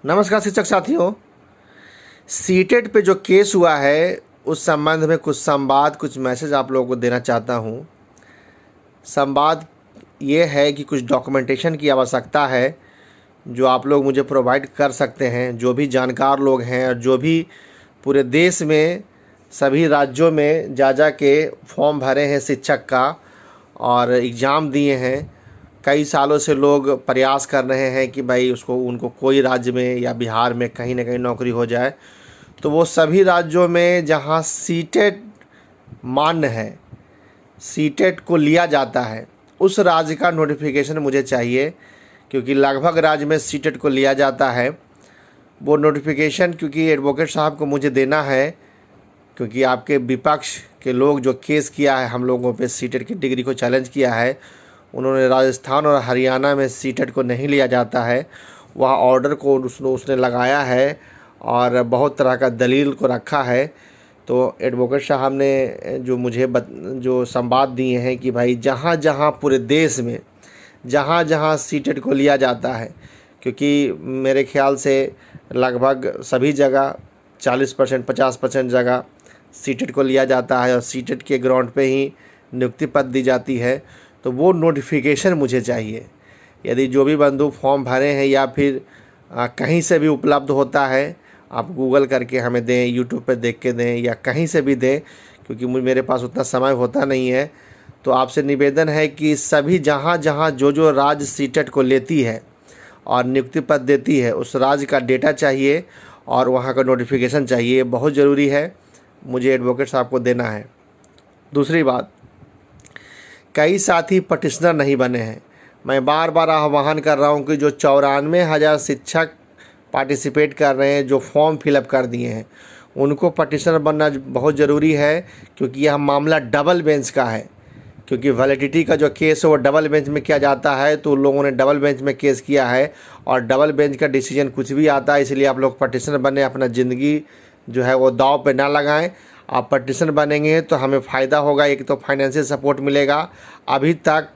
नमस्कार शिक्षक साथियों, सीटेट पे जो केस हुआ है उस संबंध में कुछ संवाद, कुछ मैसेज आप लोगों को देना चाहता हूँ। संवाद ये है कि कुछ डॉक्यूमेंटेशन की आवश्यकता है जो आप लोग मुझे प्रोवाइड कर सकते हैं। जो भी जानकार लोग हैं और जो भी पूरे देश में सभी राज्यों में जा के फॉर्म भरे हैं शिक्षक का और एग्ज़ाम दिए हैं। कई सालों से लोग प्रयास कर रहे हैं कि भाई उनको कोई राज्य में या बिहार में कहीं ना कहीं नौकरी हो जाए। तो वो सभी राज्यों में जहां सीटेट मान्य है, सीटेट को लिया जाता है, उस राज्य का नोटिफिकेशन मुझे चाहिए, क्योंकि लगभग राज्य में सीटेट को लिया जाता है। वो नोटिफिकेशन क्योंकि एडवोकेट साहब को मुझे देना है, क्योंकि आपके विपक्ष के लोग जो केस किया है हम लोगों पे, सीटेट की डिग्री को चैलेंज किया है, उन्होंने राजस्थान और हरियाणा में सीटेट को नहीं लिया जाता है, वहाँ ऑर्डर को उसने लगाया है और बहुत तरह का दलील को रखा है। तो एडवोकेट साहब ने जो मुझे जो संवाद दिए हैं कि भाई जहाँ जहाँ पूरे देश में जहाँ जहाँ सीटेट को लिया जाता है, क्योंकि मेरे ख्याल से लगभग सभी जगह 40% 50% जगह सीटेट को लिया जाता है और सीटेट के ग्राउंड पे ही नियुक्ति पद दी जाती है। तो वो नोटिफिकेशन मुझे चाहिए। यदि जो भी बंधु फॉर्म भरे हैं या फिर कहीं से भी उपलब्ध होता है, आप गूगल करके हमें दें, यूट्यूब पे देख के दें या कहीं से भी दें, क्योंकि मेरे पास उतना समय होता नहीं है। तो आपसे निवेदन है कि सभी जहाँ जहाँ जो राज्य सीटेट को लेती है और नियुक्ति पद देती है, उस राज्य का डेटा चाहिए और वहाँ का नोटिफिकेशन चाहिए। बहुत ज़रूरी है, मुझे एडवोकेट साहब को देना है। दूसरी बात, कई साथी पटिशनर नहीं बने हैं। मैं बार बार आह्वान कर रहा हूं कि जो 94,000 शिक्षक पार्टिसिपेट कर रहे हैं, जो फॉर्म फिलअप कर दिए हैं, उनको पटिशनर बनना बहुत ज़रूरी है, क्योंकि यह मामला डबल बेंच का है। क्योंकि वैलिडिटी का जो केस है वो डबल बेंच में किया जाता है, तो उन लोगों ने डबल बेंच में केस किया है और डबल बेंच का डिसीजन कुछ भी आता है। इसलिए आप लोग पटिशनर बने, अपना ज़िंदगी जो है वो दाव पे ना लगाएं। आप पटिशनर बनेंगे तो हमें फ़ायदा होगा, एक तो फाइनेंशियल सपोर्ट मिलेगा। अभी तक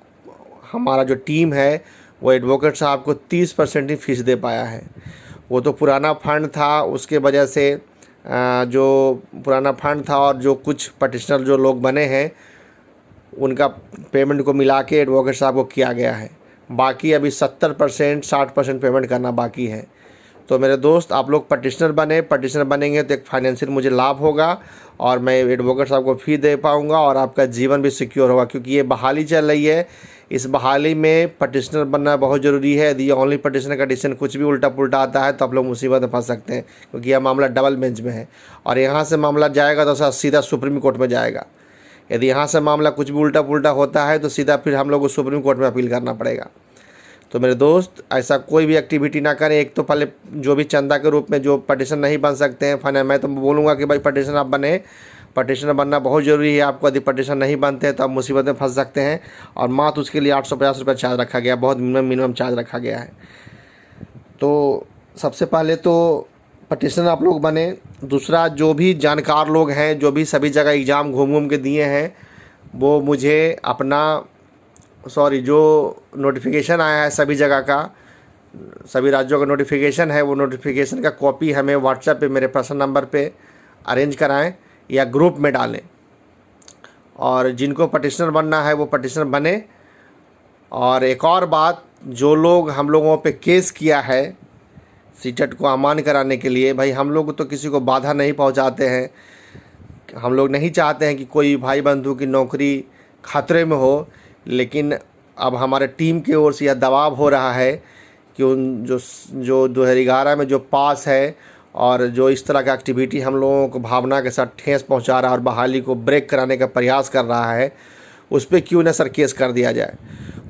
हमारा जो टीम है वो एडवोकेट साहब को 30% ही फीस दे पाया है। वो तो पुराना फंड था, उसके वजह से जो पुराना फंड था और जो कुछ पटिशनर जो लोग बने हैं उनका पेमेंट को मिला के एडवोकेट साहब को किया गया है। बाकी अभी 70% 60% पेमेंट करना बाकी है। तो मेरे दोस्त, आप लोग पटिशनर बने, पटिशनर बनेंगे तो एक फाइनेंशियल मुझे लाभ होगा और मैं एडवोकेट साहब को फ़ी दे पाऊंगा और आपका जीवन भी सिक्योर होगा। क्योंकि ये बहाली चल रही है, इस बहाली में पटिशनर बनना बहुत ज़रूरी है। यदि ओनली पटिशनर का डिसीजन कुछ भी उल्टा पुल्टा आता है तो आप लोग मुसीबत में फंस सकते हैं, क्योंकि यह मामला डबल बेंच में है और यहाँ से मामला जाएगा तो सीधा सुप्रीम कोर्ट में जाएगा। यदि यहाँ से मामला कुछ भी उल्टा पुल्टा होता है तो सीधा फिर हम लोग को सुप्रीम कोर्ट में अपील करना पड़ेगा। तो मेरे दोस्त, ऐसा कोई भी एक्टिविटी ना करें। एक तो पहले जो भी चंदा के रूप में जो पटिशन नहीं बन सकते हैं, मैं तो बोलूँगा कि भाई पटिशन आप बने, पटिशनर बनना बहुत ज़रूरी है। आपको यदि पटिशन नहीं बनते हैं तो आप मुसीबत में फंस सकते हैं। और मात्र उसके लिए 850 रुपये चार्ज रखा गया, बहुत मिनिमम चार्ज रखा गया है। तो सबसे पहले तो पटिशनर आप लोग बने। दूसरा, जो भी जानकार लोग हैं, जो भी सभी जगह एग्ज़ाम घूम के दिए हैं, वो मुझे अपना जो नोटिफिकेशन आया है सभी जगह का, सभी राज्यों का नोटिफिकेशन है, वो नोटिफिकेशन का कॉपी हमें व्हाट्सएप पे मेरे पर्सनल नंबर पे अरेंज कराएं या ग्रुप में डालें। और जिनको पटिशनर बनना है वो पटिशनर बने। और एक और बात, जो लोग हम लोगों पे केस किया है सीटेट को अमान कराने के लिए, भाई हम लोग तो किसी को बाधा नहीं पहुंचाते हैं। हम लोग नहीं चाहते हैं कि कोई भाई बंधु की नौकरी खतरे में हो, लेकिन अब हमारे टीम की ओर से यह दबाव हो रहा है कि उन जो 2011 में जो पास है और जो इस तरह का एक्टिविटी हम लोगों को भावना के साथ ठेस पहुंचा रहा है और बहाली को ब्रेक कराने का प्रयास कर रहा है, उस पर क्यों न सर केस कर दिया जाए।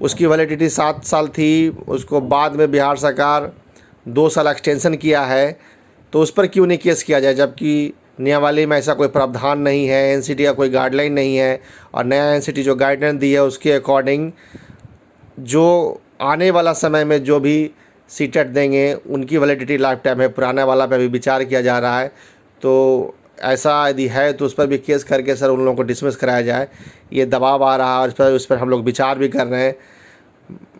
उसकी वैलिडिटी 7 साल थी, उसको बाद में बिहार सरकार 2 साल एक्सटेंशन किया है, तो उस पर क्यों नहीं केस किया जाए, जबकि नियमावली में ऐसा कोई प्रावधान नहीं है, एनसीटी का कोई गाइडलाइन नहीं है। और नया एनसीटी जो गाइडलाइन दी है उसके अकॉर्डिंग जो आने वाला समय में जो भी सीटेट देंगे उनकी वैलिडिटी लाइफ टाइम है। पुराने वाला पे अभी विचार किया जा रहा है। तो ऐसा यदि है तो उस पर भी केस करके सर उन लोगों को डिसमिस कराया जाए। ये दबाव आ रहा है और उस पर हम लोग विचार भी कर रहे हैं।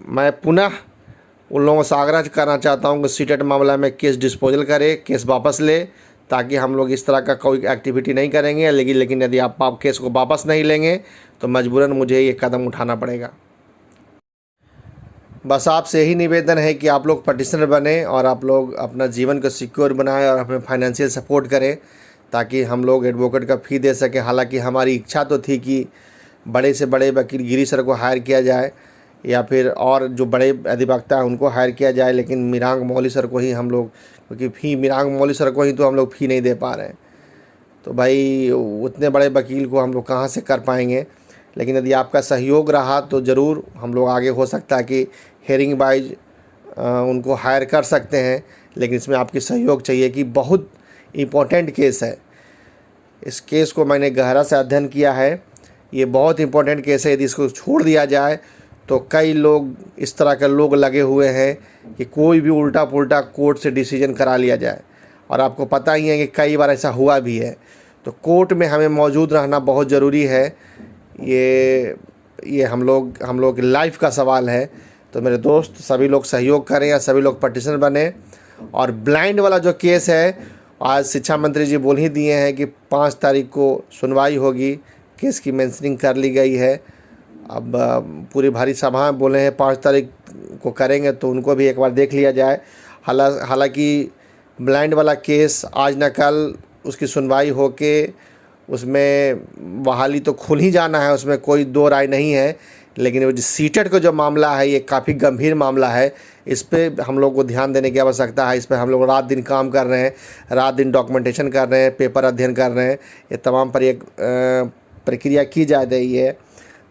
मैं पुनः उन लोगों से आग्रह करना चाहता हूँ कि सीटेट मामला में केस डिस्पोजल करे, केस वापस ले, ताकि हम लोग इस तरह का कोई एक्टिविटी नहीं करेंगे। लेकिन यदि आप केस को वापस नहीं लेंगे तो मजबूरन मुझे ये कदम उठाना पड़ेगा। बस आपसे यही निवेदन है कि आप लोग पटिशनर बने और आप लोग अपना जीवन को सिक्योर बनाएं और अपने फाइनेंशियल सपोर्ट करें, ताकि हम लोग एडवोकेट का फ़ी दे सकें। हालांकि हमारी इच्छा तो थी कि बड़े से बड़े वकील गिरी सर को हायर किया जाए या फिर और जो बड़े अधिवक्ता हैं उनको हायर किया जाए, लेकिन मिरांग मौली सर को ही हम लोग, क्योंकि मिरांग मौली सर को ही तो हम लोग फ़ी नहीं दे पा रहे हैं। तो भाई उतने बड़े वकील को हम लोग कहाँ से कर पाएंगे। लेकिन यदि आपका सहयोग रहा तो ज़रूर हम लोग आगे हो सकता है कि हेयरिंग वाइज उनको हायर कर सकते हैं। लेकिन इसमें आपकी सहयोग चाहिए कि बहुत इम्पोर्टेंट केस है। इस केस को मैंने गहरा से अध्ययन किया है, ये बहुत इम्पोर्टेंट केस है। यदि इसको छोड़ दिया जाए तो कई लोग इस तरह के लोग लगे हुए हैं कि कोई भी उल्टा पुल्टा कोर्ट से डिसीजन करा लिया जाए, और आपको पता ही है कि कई बार ऐसा हुआ भी है। तो कोर्ट में हमें मौजूद रहना बहुत ज़रूरी है। ये हम लोग की लाइफ का सवाल है। तो मेरे दोस्त सभी लोग सहयोग करें या सभी लोग पटिशनर बने। और ब्लाइंड वाला जो केस है, आज शिक्षा मंत्री जी बोल ही दिए हैं कि 5 तारीख को सुनवाई होगी, केस की मेंशनिंग कर ली गई है। अब पूरी भारी सभा में बोले हैं 5 तारीख को करेंगे, तो उनको भी एक बार देख लिया जाए। हालांकि ब्लाइंड वाला केस आज न कल उसकी सुनवाई होके उसमें बहाली तो खुल ही जाना है, उसमें कोई दो राय नहीं है। लेकिन वो जो सीटेट का जो मामला है, ये काफ़ी गंभीर मामला है। इस पे हम लोग को ध्यान देने की आवश्यकता है। इस पे हम लोग रात दिन काम कर रहे हैं, रात दिन डॉक्यूमेंटेशन कर रहे हैं, पेपर अध्ययन कर रहे हैं। ये तमाम पर एक प्रक्रिया की जा रही है।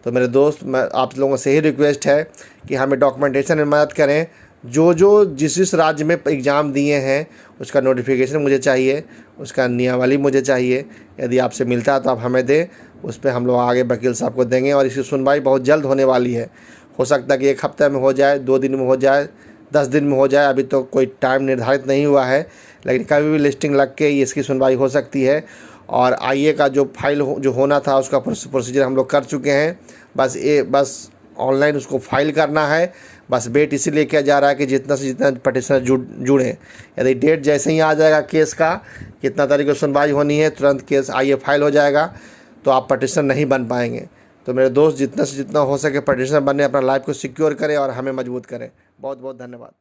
तो मेरे दोस्त, मैं आप लोगों से ही रिक्वेस्ट है कि हमें डॉक्यूमेंटेशन में मदद करें। जो जिस राज्य में एग्ज़ाम दिए हैं उसका नोटिफिकेशन मुझे चाहिए, उसका नियमावली मुझे चाहिए। यदि आपसे मिलता है तो आप हमें दें, उस पर हम लोग आगे वकील साहब को देंगे। और इसकी सुनवाई बहुत जल्द होने वाली है। हो सकता है कि 1 हफ्ते में हो जाए, 2 दिन में हो जाए, 10 दिन में हो जाए। अभी तो कोई टाइम निर्धारित नहीं हुआ है, लेकिन कभी भी लिस्टिंग लग के इसकी सुनवाई हो सकती है। और आईए का जो फाइल जो होना था उसका प्रोसीजर हम लोग कर चुके हैं। बस ऑनलाइन उसको फाइल करना है। बस वेट इसीलिए किया जा रहा है कि जितना से जितना पटिशनर जुड़े। यदि डेट जैसे ही आ जाएगा केस का, कितना तारीख को सुनवाई होनी है, तुरंत केस आईए फाइल हो जाएगा, तो आप पटिशनर नहीं बन पाएंगे। तो मेरे दोस्त, जितना से जितना हो सके पटिशनर बनने, अपना लाइफ को सिक्योर करें और हमें मजबूत करें। बहुत बहुत धन्यवाद।